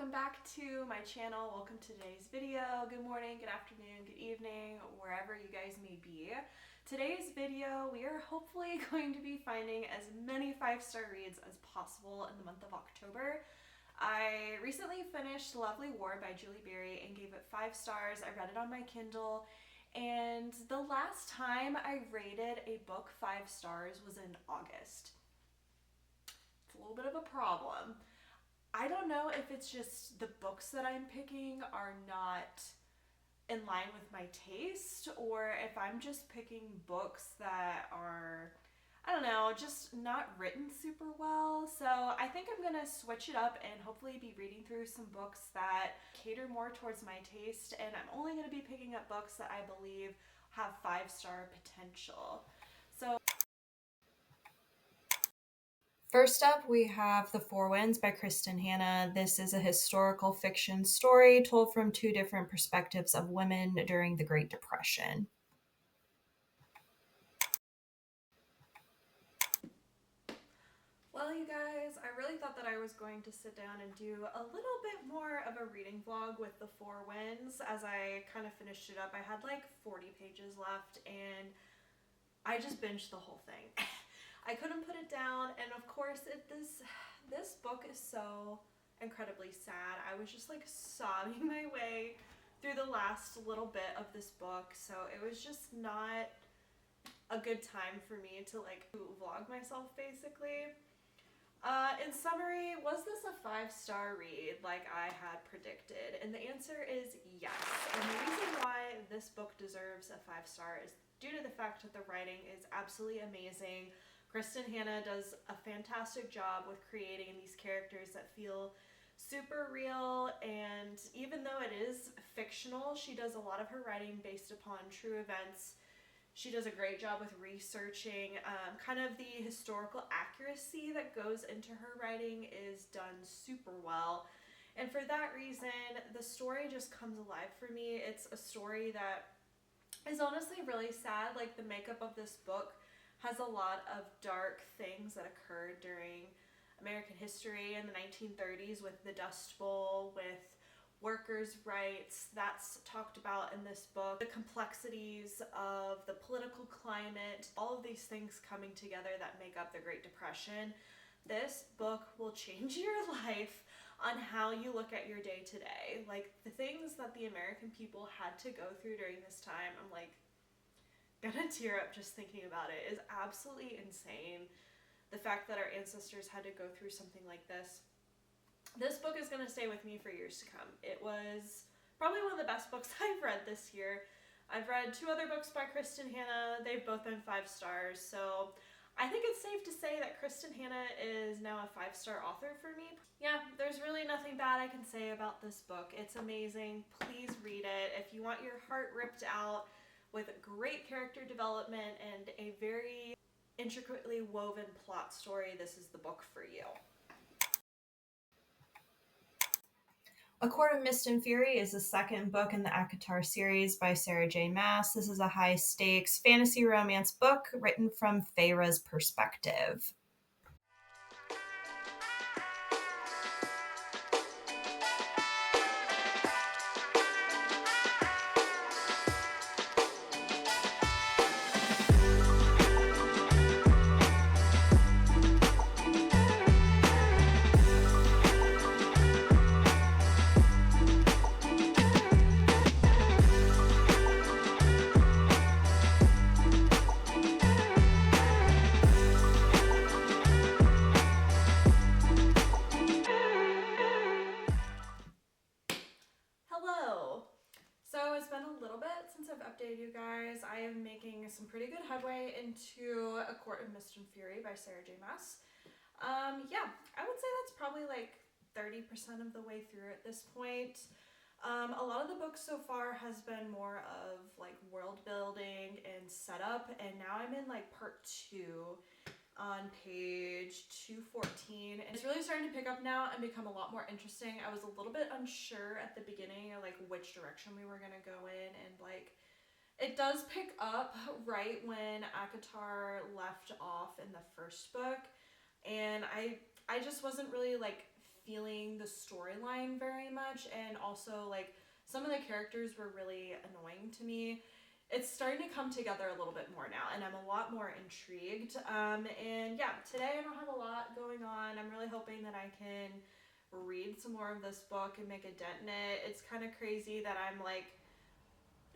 welcome back to my channel. Welcome to today's video. Good morning, good afternoon, good evening, wherever you guys may be. Today's video, we are hopefully going to be finding as many 5-star reads as possible in the month of October. I recently finished Lovely War by Julie Berry and gave it 5 stars. I read it on my Kindle, and the last time I rated a book 5 stars was in August. It's a little bit of a problem. I don't know if it's just the books that I'm picking are not in line with my taste, or if I'm just picking books that are, I don't know, just not written super well. So I think I'm gonna switch it up and hopefully be reading through some books that cater more towards my taste, and I'm only gonna be picking up books that I believe have 5-star potential. So first up, we have The Four Winds by Kristin. This is a historical fiction story told from 2 different perspectives of women during the Great Depression. Well, you guys, I really thought that I was going to sit down and do a little bit more of a reading vlog with The Four Winds. As I kind of finished it up, I had like 40 pages left and I just binged the whole thing. I couldn't put it down, and of course this book is so incredibly sad. I was just like sobbing my way through the last little bit of this book, so it was just not a good time for me to like vlog myself basically. In summary, was this a 5-star read like I had predicted? And the answer is yes. And the reason why this book deserves a 5-star is due to the fact that the writing is absolutely amazing. Kristin does a fantastic job with creating these characters that feel super real, and even though it is fictional, she does a lot of her writing based upon true events. She does a great job with researching. Kind of the historical accuracy that goes into her writing is done super well. And for that reason, the story just comes alive for me. It's a story that is honestly really sad. Like, the makeup of this book has a lot of dark things that occurred during American history in the 1930s with the Dust Bowl, with workers' rights. That's talked about in this book. The complexities of the political climate, all of these things coming together that make up the Great Depression. This book will change your life on how you look at your day to day. Like, the things that the American people had to go through during this time, I'm like gonna tear up just thinking about it. It is absolutely insane. The fact that our ancestors had to go through something like this. This book is gonna stay with me for years to come. It was probably one of the best books I've read this year. I've read 2 other books by Kristin. They've both been 5 stars. So I think it's safe to say that Kristin is now a 5-star author for me. Yeah, there's really nothing bad I can say about this book. It's amazing. Please read it. If you want your heart ripped out with great character development and a very intricately woven plot story, this is the book for you. A Court of Mist and Fury is the second book in the ACOTAR series by Sarah J. Maas. This is a high-stakes fantasy romance book written from Feyre's perspective. So it's been a little bit since I've updated you guys. I am making some pretty good headway into A Court of Mist and Fury by Sarah J. Maas. Yeah, I would say that's probably like 30% of the way through at this point. A lot of the books so far has been more of like world building and setup, and now I'm in like part 2 on page 214, and it's really starting to pick up now and become a lot more interesting. I was a little bit unsure at the beginning of like which direction we were gonna go in, and like it does pick up right when ACOTAR left off in the first book, and I just wasn't really like feeling the storyline very much, and also like some of the characters were really annoying to me. It's starting to come together a little bit more now, and I'm a lot more intrigued. And yeah, today I don't have a lot going on. I'm really hoping that I can read some more of this book and make a dent in it. It's kind of crazy that I'm like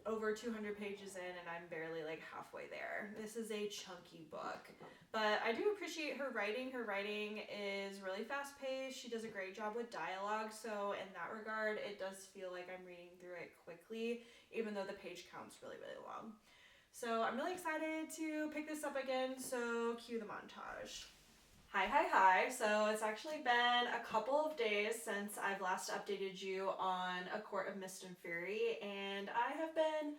over 200 pages in and I'm barely like halfway there. This is a chunky book, but I do appreciate her writing. Her writing is really fast paced. She does a great job with dialogue, so in that regard it does feel like I'm reading through it quickly, even though the page count's really long. So I'm really excited to pick this up again, so cue the montage. Hi. So it's actually been a couple of days since I've last updated you on A Court of Mist and Fury, and I have been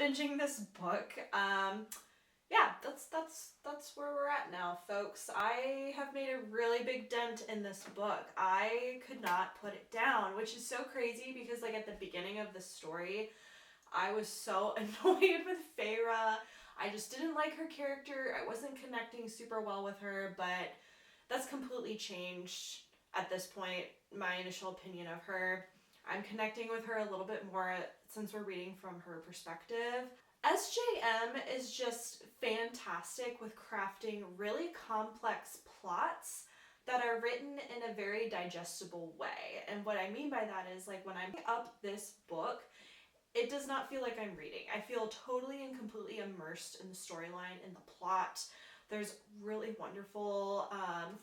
binging this book. Yeah, that's where we're at now, folks. I have made a really big dent in this book. I could not put it down, which is so crazy because like at the beginning of the story, I was so annoyed with Feyre. I just didn't like her character. I wasn't connecting super well with her, but that's completely changed at this point, my initial opinion of her. I'm connecting with her a little bit more since we're reading from her perspective. SJM is just fantastic with crafting really complex plots that are written in a very digestible way. And what I mean by that is like when I pick up this book, it does not feel like I'm reading. I feel totally and completely immersed in the storyline, in the plot. There's really wonderful,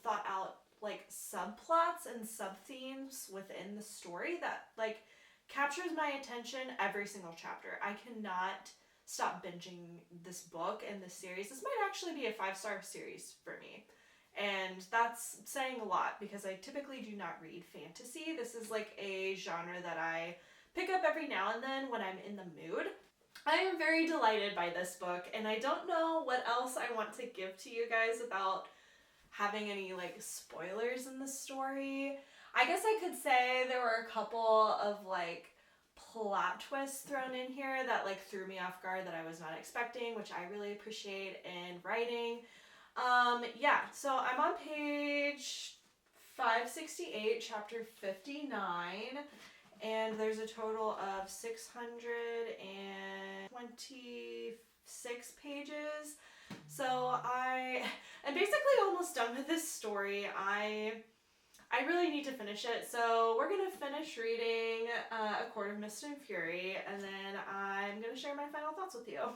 thought out like subplots and sub-themes within the story that like captures my attention every single chapter. I cannot stop binging this book and this series. This might actually be a 5-star series for me. And that's saying a lot because I typically do not read fantasy. This is like a genre that I pick up every now and then when I'm in the mood. I am very delighted by this book, and I don't know what else I want to give to you guys about having any like spoilers in the story. I guess I could say there were a couple of like plot twists thrown in here that like threw me off guard that I was not expecting, which I really appreciate in writing. Yeah, so I'm on page 568, chapter 59. And there's a total of 626 pages. So I am basically almost done with this story. I really need to finish it. So we're going to finish reading A Court of Mist and Fury, and then I'm going to share my final thoughts with you.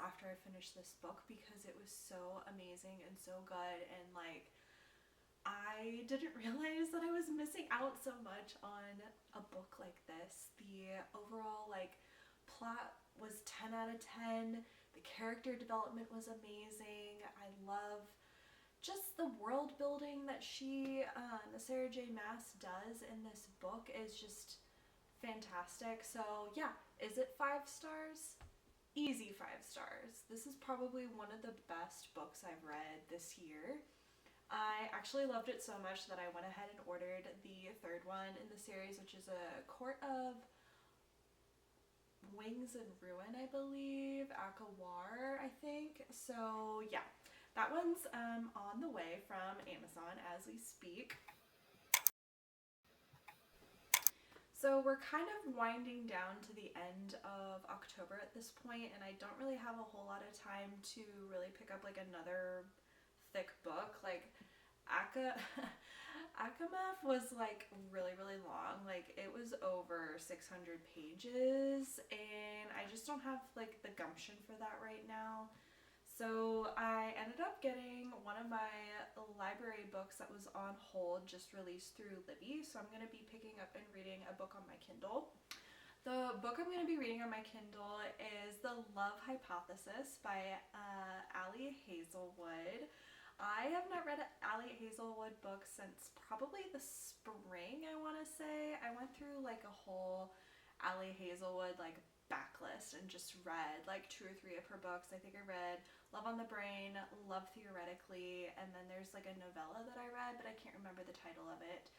After I finished this book because it was so amazing and so good, and like I didn't realize that I was missing out so much on a book like this. The overall like plot was 10 out of 10. The character development was amazing. I love just the world building that the Sarah J. Maas does in this book is just fantastic. So yeah, is it 5 stars? Easy 5 stars. This is probably one of the best books I've read this year. I actually loved it so much that I went ahead and ordered the 3rd one in the series, which is A Court of Wings and Ruin, I believe. Akawar, I think. So yeah, that one's on the way from Amazon as we speak. So we're kind of winding down to the end of October at this point, and I don't really have a whole lot of time to really pick up like another thick book. Like Akamef was like really long. Like it was over 600 pages, and I just don't have like the gumption for that right now. So I ended up getting one of my library books that was on hold, just released through Libby. So I'm going to be picking up and reading a book on my Kindle. The book I'm going to be reading on my Kindle is The Love Hypothesis by Ali Hazelwood. I have not read an Ali Hazelwood book since probably the spring, I want to say. I went through like a whole Ali Hazelwood like backlist and just read like 2 or 3 of her books. I think I read Love on the Brain, Love Theoretically, and then there's like a novella that I read, but I can't remember the title of it.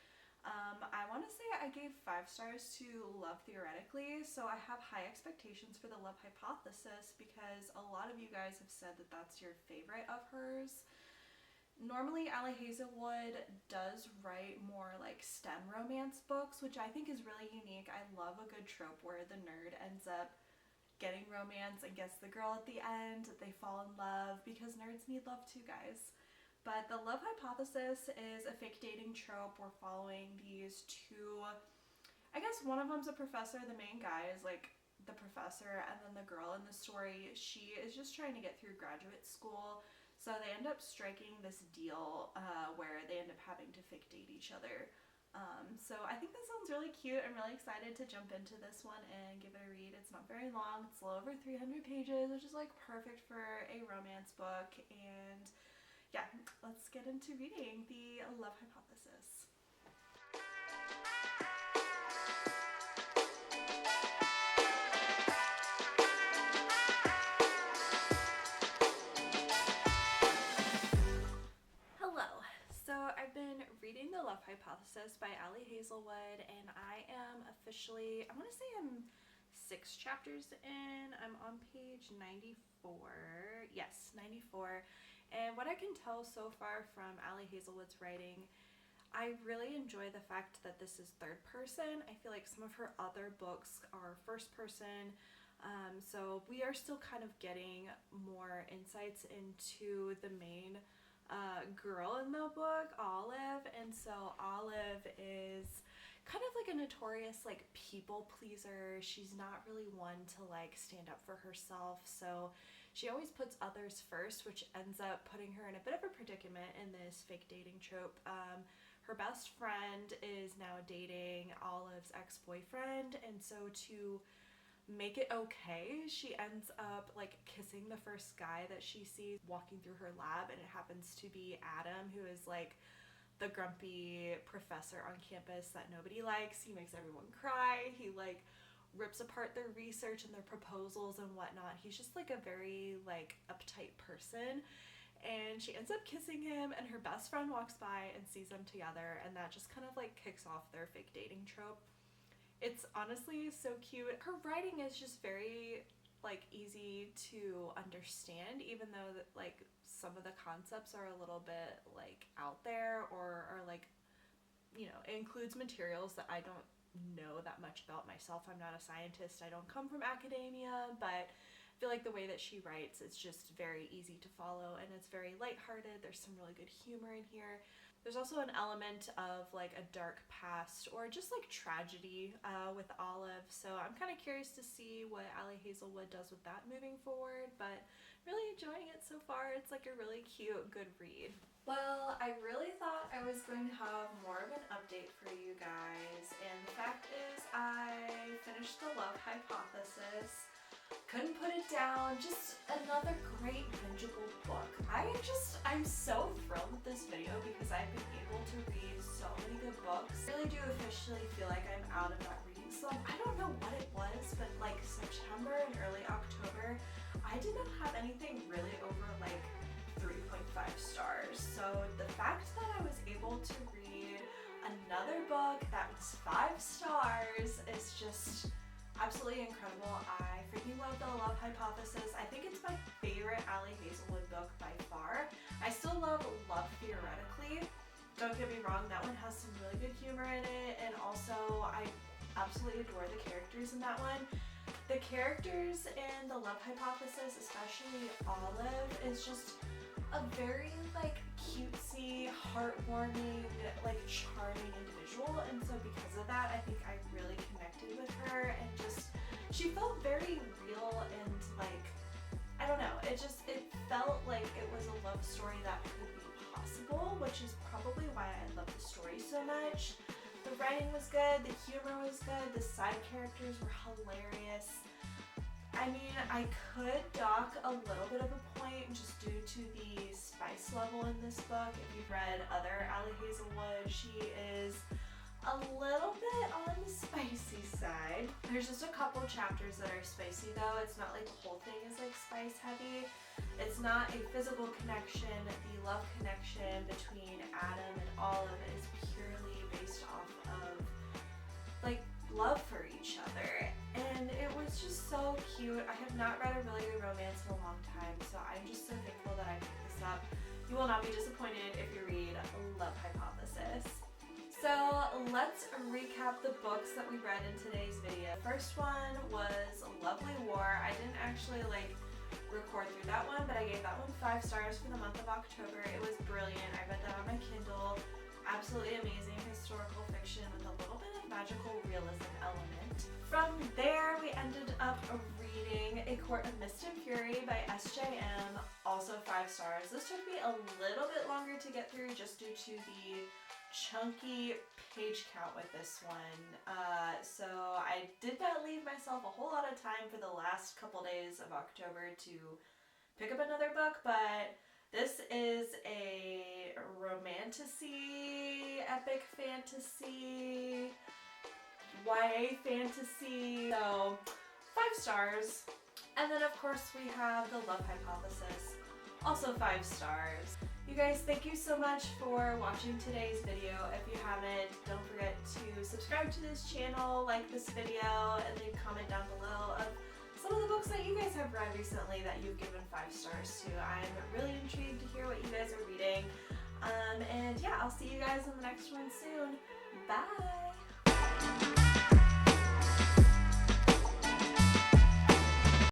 I want to say I gave 5 stars to Love Theoretically, so I have high expectations for The Love Hypothesis because a lot of you guys have said that that's your favorite of hers. Normally, Ali Hazelwood does write more like STEM romance books, which I think is really unique. I love a good trope where the nerd ends up getting romance and gets the girl at the end, they fall in love, because nerds need love too, guys. But The Love Hypothesis is a fake dating trope. We're following these 2, I guess one of them's a professor, the main guy is like the professor, and then the girl in the story, she is just trying to get through graduate school. So they end up striking this deal where they end up having to fake date each other. So I think that sounds really cute. I'm really excited to jump into this one and give it a read. It's not very long. It's a little over 300 pages, which is like perfect for a romance book. And yeah, let's get into reading The Love Hypothesis. I've been reading The Love Hypothesis by Ali Hazelwood, and I am officially, I want to say I'm 6 chapters in. I'm on page 94. Yes, 94. And what I can tell so far from Ali Hazelwood's writing, I really enjoy the fact that this is third person. I feel like some of her other books are first person. So we are still kind of getting more insights into the main girl in the book, Olive, and so Olive is kind of like a notorious like people pleaser. She's not really one to like stand up for herself, so she always puts others first, which ends up putting her in a bit of a predicament in this fake dating trope. Her best friend is now dating Olive's ex-boyfriend, and so to make it okay, she ends up like kissing the first guy that she sees walking through her lab, and it happens to be Adam, who is like the grumpy professor on campus that nobody likes. He makes everyone cry. He like rips apart their research and their proposals and whatnot. He's just like a very like uptight person, and she ends up kissing him, and her best friend walks by and sees them together, and that just kind of like kicks off their fake dating trope. It's honestly so cute. Her writing is just very like easy to understand, even though that, like some of the concepts are a little bit like out there, or are like, you know, it includes materials that I don't know that much about myself. I'm not a scientist. I don't come from academia, but I feel like the way that she writes, it's just very easy to follow, and it's very lighthearted. There's some really good humor in here. There's also an element of like a dark past or just like tragedy with Olive, so I'm kind of curious to see what Ali Hazelwood does with that moving forward, but really enjoying it so far. It's like a really cute, good read. Well, I really thought I was going to have more of an update for you guys, and the fact is I finished The Love Hypothesis. Couldn't put it down. Just another great bingeable book. I'm so thrilled with this video because I've been able to read so many good books. I really do officially feel like I'm out of that reading slump. I don't know what it was, but like September and early October, I did not have anything really over like 3.5 stars. So the fact that I was able to read another book that was 5 stars is just absolutely incredible. I freaking love The Love Hypothesis. I think it's my favorite Ali Hazelwood book by far. I still love Love Theoretically. Don't get me wrong, that one has some really good humor in it, and also I absolutely adore the characters in that one. The characters in The Love Hypothesis, especially Olive, is just a very like cutesy, heartwarming, like charming individual, and so because of that I think I really connected with her, and just she felt very real, and like I don't know, it felt like it was a love story that could be possible, which is probably why I love the story so much. The writing was good, the humor was good, the side characters were hilarious. I mean, I could dock a little bit of a point just due to the spice level in this book. If you've read other Allie Hazelwood, she is a little bit on the spicy side. There's just a couple chapters that are spicy though. It's not like the whole thing is like spice heavy. It's not a physical connection. The love connection between Adam and Olive is purely based off of like love for each other, and it was just so cute. I have not read a really good romance in a long time, so I'm just so thankful that I picked this up. You will not be disappointed if you read Love Hypothesis. So let's recap the books that we read in today's video. The first one was Lovely War. I didn't actually like record through that one, but I gave that one 5 stars for the month of October. It was brilliant. I read that on my Kindle. Absolutely amazing historical fiction with a little bit of magical realism element. From there, we ended up reading A Court of Mist and Fury by SJM, also 5 stars. This took me a little bit longer to get through just due to the chunky page count with this one. So I did not leave myself a whole lot of time for the last couple days of October to pick up another book, but this is a romantasy, epic fantasy, YA fantasy, so 5 stars. And then of course we have The Love Hypothesis, also 5 stars. You guys, thank you so much for watching today's video. If you haven't, don't forget to subscribe to this channel, like this video, and leave a comment down below of some of the books that you guys have read recently that you've given 5 stars to. I'm really intrigued to hear what you guys are reading. And yeah, I'll see you guys in the next one soon. Bye!